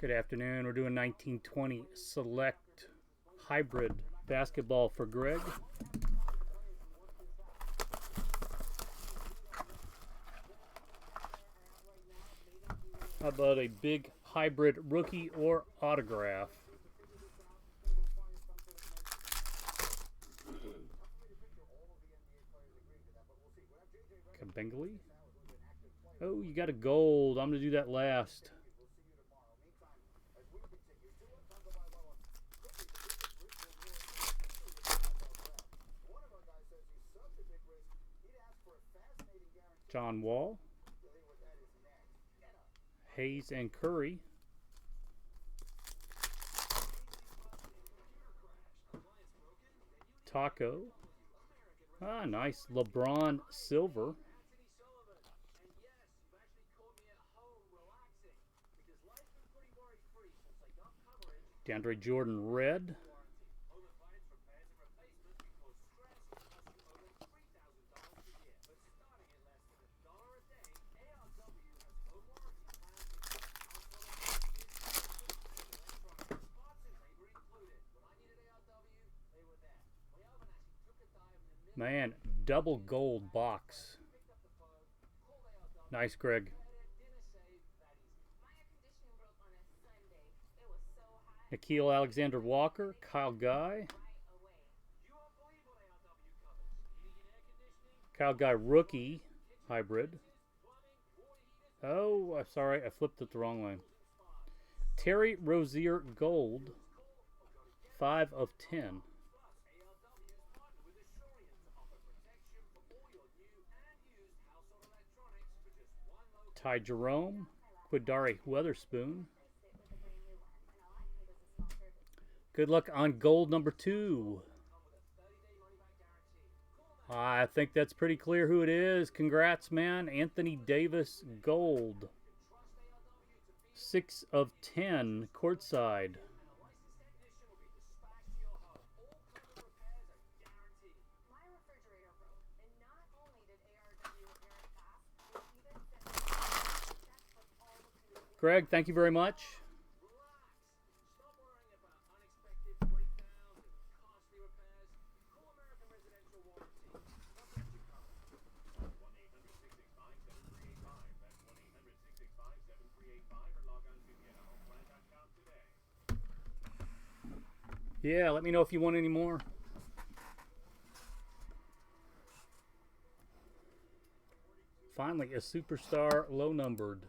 Good afternoon. We're doing 1920 Select Hybrid Basketball for Greg. How about a big hybrid rookie or autograph? Bengali. Oh, you got a gold. I'm going to do that last. John Wall. Hayes and Curry. Taco. Ah, nice. LeBron silver. DeAndre Jordan red. Man, double gold box. Nice, Greg. Nikhil Alexander-Walker, Kyle Guy. Kyle Guy rookie hybrid. Oh, I'm sorry, I flipped it the wrong way. Terry Rozier gold, 5 of 10. Ty Jerome, Quidari Weatherspoon. Good luck on gold number 2. I think that's pretty clear who it is. Congrats, man. Anthony Davis gold. 6 of 10, Courtside. Greg, thank you very much. Yeah, let me know if you want any more. Finally, a superstar low numbered.